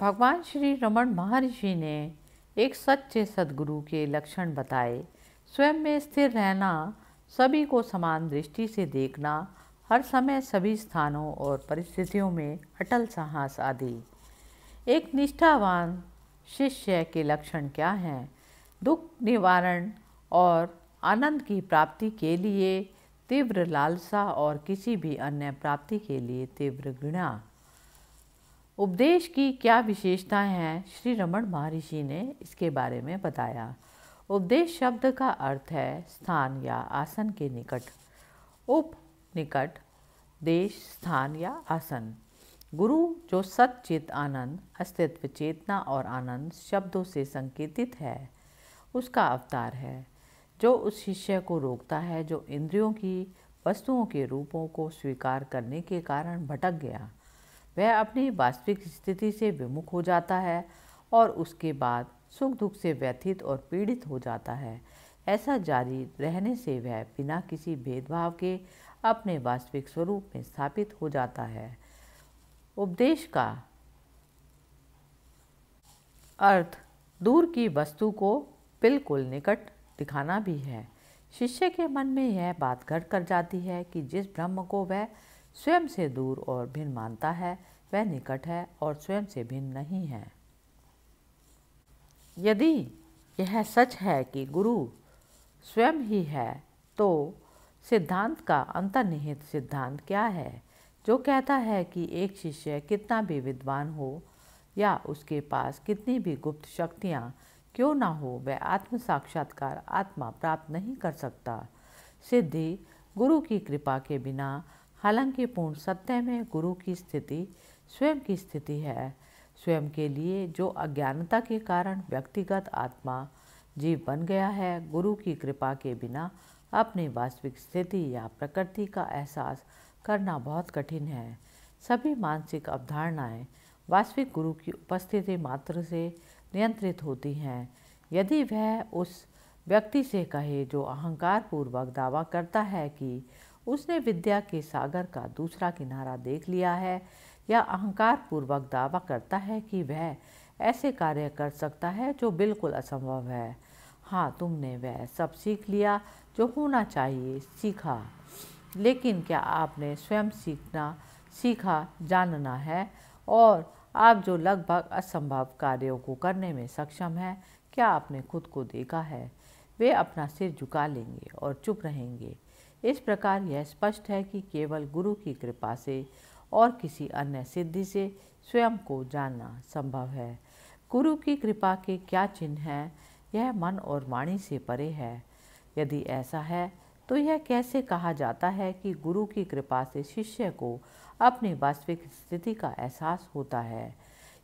भगवान श्री रमण महर्षि ने एक सच्चे सद्गुरु के लक्षण बताए। स्वयं में स्थिर रहना, सभी को समान दृष्टि से देखना, हर समय सभी स्थानों और परिस्थितियों में अटल साहस आदि। एक निष्ठावान शिष्य के लक्षण क्या हैं? दुख निवारण और आनंद की प्राप्ति के लिए तीव्र लालसा और किसी भी अन्य प्राप्ति के लिए तीव्र घृणा। उपदेश की क्या विशेषताएं हैं? श्री रमण महर्षि ने इसके बारे में बताया। उपदेश शब्द का अर्थ है स्थान या आसन के निकट। उप निकट, देश, स्थान या आसन। गुरु जो सच्चित आनंद, अस्तित्व, चेतना और आनंद शब्दों से संकेतित है, उसका अवतार है, जो उस शिष्य को रोकता है जो इंद्रियों की वस्तुओं के रूपों को स्वीकार करने के कारण भटक गया। वह अपनी वास्तविक स्थिति से विमुख हो जाता है और उसके बाद सुख दुख से व्यथित और पीड़ित हो जाता है। ऐसा जारी रहने से वह बिना किसी भेदभाव के अपने वास्तविक स्वरूप में स्थापित हो जाता है। उपदेश का अर्थ दूर की वस्तु को बिल्कुल निकट दिखाना भी है। शिष्य के मन में यह बात घर कर जाती है कि जिस ब्रह्म को वह स्वयं से दूर और भिन्न मानता है, वह निकट है और स्वयं से भिन्न नहीं है। यदि यह सच है कि गुरु स्वयं ही है, तो सिद्धांत का अंतर्निहित सिद्धांत क्या है, जो कहता है कि एक शिष्य कितना भी विद्वान हो या उसके पास कितनी भी गुप्त शक्तियाँ क्यों ना हो, वह आत्म साक्षात्कार आत्मा प्राप्त नहीं कर सकता। सिद्धि गुरु की कृपा के बिना, हालांकि पूर्ण सत्य में गुरु की स्थिति स्वयं की स्थिति है। स्वयं के लिए जो अज्ञानता के कारण व्यक्तिगत आत्मा जीव बन गया है, गुरु की कृपा के बिना अपनी वास्तविक स्थिति या प्रकृति का एहसास करना बहुत कठिन है। सभी मानसिक अवधारणाएं वास्तविक गुरु की उपस्थिति मात्र से नियंत्रित होती हैं। यदि वह उस व्यक्ति से कहे जो अहंकार पूर्वक दावा करता है कि उसने विद्या के सागर का दूसरा किनारा देख लिया है, या अहंकार पूर्वक दावा करता है कि वह ऐसे कार्य कर सकता है जो बिल्कुल असंभव है, हाँ, तुमने वह सब सीख लिया जो होना चाहिए सीखा, लेकिन क्या आपने स्वयं सीखा जानना है? और आप जो लगभग असंभव कार्यों को करने में सक्षम हैं, क्या आपने खुद को देखा है? वे अपना सिर झुका लेंगे और चुप रहेंगे। इस प्रकार यह स्पष्ट है कि केवल गुरु की कृपा से और किसी अन्य सिद्धि से स्वयं को जानना संभव है। गुरु की कृपा के क्या चिन्ह हैं? यह मन और वाणी से परे है। यदि ऐसा है तो यह कैसे कहा जाता है कि गुरु की कृपा से शिष्य को अपनी वास्तविक स्थिति का एहसास होता है?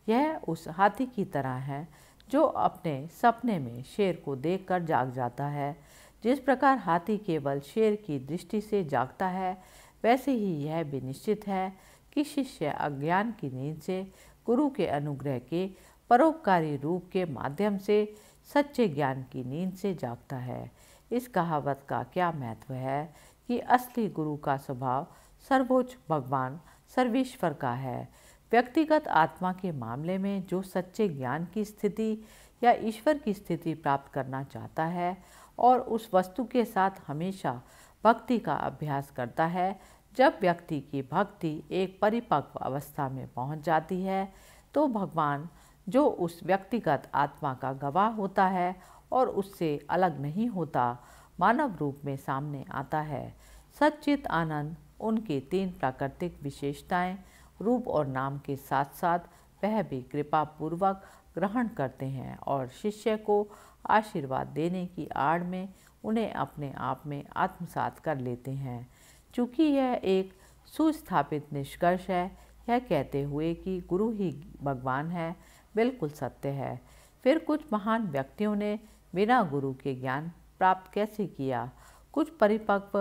यह उस हाथी की तरह है जो अपने सपने में शेर को देखकर जाग जाता है। जिस प्रकार हाथी केवल शेर की दृष्टि से जागता है, वैसे ही यह भी निश्चित है कि शिष्य अज्ञान की नींद से गुरु के अनुग्रह के परोपकारी रूप के माध्यम से सच्चे ज्ञान की नींद से जागता है। इस कहावत का क्या महत्व है कि असली गुरु का स्वभाव सर्वोच्च भगवान सर्वेश्वर का है। व्यक्तिगत आत्मा के मामले में जो सच्चे ज्ञान की स्थिति या ईश्वर की स्थिति प्राप्त करना चाहता है और उस वस्तु के साथ हमेशा भक्ति का अभ्यास करता है, जब व्यक्ति की भक्ति एक परिपक्व अवस्था में पहुंच जाती है, तो भगवान जो उस व्यक्तिगत आत्मा का गवाह होता है और उससे अलग नहीं होता, मानव रूप में सामने आता है। सच्चित आनंद उनकी 3 प्राकृतिक विशेषताएं, रूप और नाम के साथ साथ वह भी कृपा पूर्वक ग्रहण करते हैं और शिष्य को आशीर्वाद देने की आड़ में उन्हें अपने आप में आत्मसात कर लेते हैं। चूँकि यह एक सुस्थापित निष्कर्ष है, यह कहते हुए कि गुरु ही भगवान है, बिल्कुल सत्य है। फिर कुछ महान व्यक्तियों ने बिना गुरु के ज्ञान प्राप्त कैसे किया? कुछ परिपक्व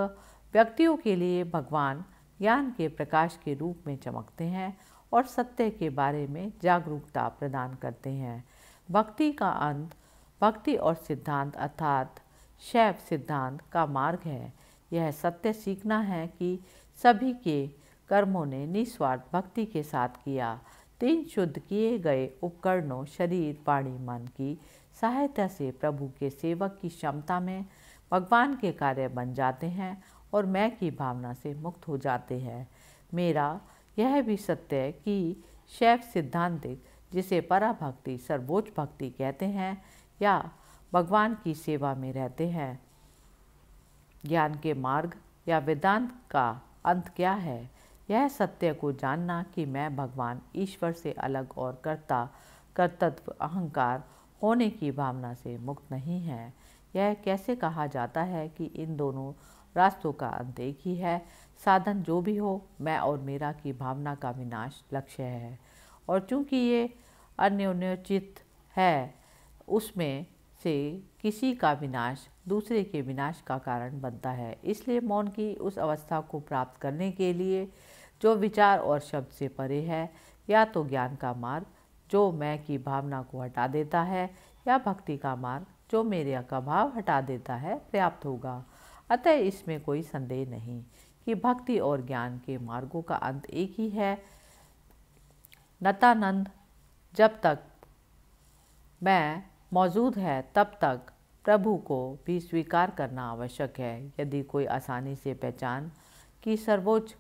व्यक्तियों के लिए भगवान ज्ञान के प्रकाश के रूप में चमकते हैं और सत्य के बारे में जागरूकता प्रदान करते हैं। भक्ति का अंत भक्ति और सिद्धांत अर्थात शैव सिद्धांत का मार्ग है। यह सत्य सीखना है कि सभी के कर्मों ने निस्वार्थ भक्ति के साथ किया, तीन शुद्ध किए गए उपकरणों शरीर वाणी मन की सहायता से प्रभु के सेवक की क्षमता में भगवान के कार्य बन जाते हैं और मैं की भावना से मुक्त हो जाते हैं। मेरा यह भी सत्य है कि शैव सिद्धांतिक जिसे पराभक्ति सर्वोच्च भक्ति कहते हैं या भगवान की सेवा में रहते हैं, ज्ञान के मार्ग या वेदांत का अंत क्या है, यह सत्य को जानना कि मैं भगवान ईश्वर से अलग और कर्तृत्व अहंकार होने की भावना से मुक्त नहीं है। यह कैसे कहा जाता है कि इन दोनों रास्तों का अंत एक ही है। साधन जो भी हो, मैं और मेरा की भावना का विनाश लक्ष्य है, और चूंकि ये अन्योन्योचित है, उसमें से किसी का विनाश दूसरे के विनाश का कारण बनता है। इसलिए मौन की उस अवस्था को प्राप्त करने के लिए जो विचार और शब्द से परे है, या तो ज्ञान का मार्ग जो मैं की भावना को हटा देता है, या भक्ति का मार्ग जो मेरे का भाव हटा देता है, पर्याप्त होगा। अतः इसमें कोई संदेह नहीं कि भक्ति और ज्ञान के मार्गों का अंत एक ही है। नतानंद, जब तक मैं मौजूद है तब तक प्रभु को भी स्वीकार करना आवश्यक है। यदि कोई आसानी से पहचान की सर्वोच्च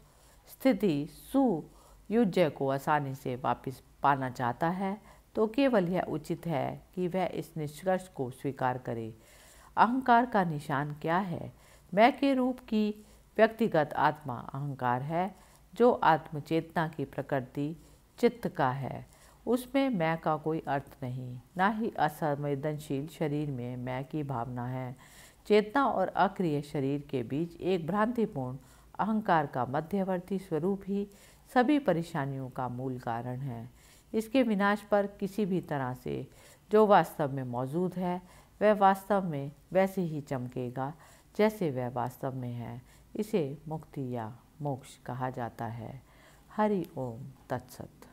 स्थिति सुयुज्य को आसानी से वापस पाना चाहता है, तो केवल यह उचित है कि वह इस निष्कर्ष को स्वीकार करे। अहंकार का निशान क्या है? मैं के रूप की व्यक्तिगत आत्मा अहंकार है, जो आत्मचेतना की प्रकृति चित्त का है। उसमें मैं का कोई अर्थ नहीं, ना ही असंवेदनशील शरीर में मैं की भावना है। चेतना और अक्रिय शरीर के बीच एक भ्रांतिपूर्ण अहंकार का मध्यवर्ती स्वरूप ही सभी परेशानियों का मूल कारण है। इसके विनाश पर किसी भी तरह से जो वास्तव में मौजूद है, वह वास्तव में वैसे ही चमकेगा जैसे वह वास्तव में है। इसे मुक्ति या मोक्ष कहा जाता है। हरि ओम तत्सत।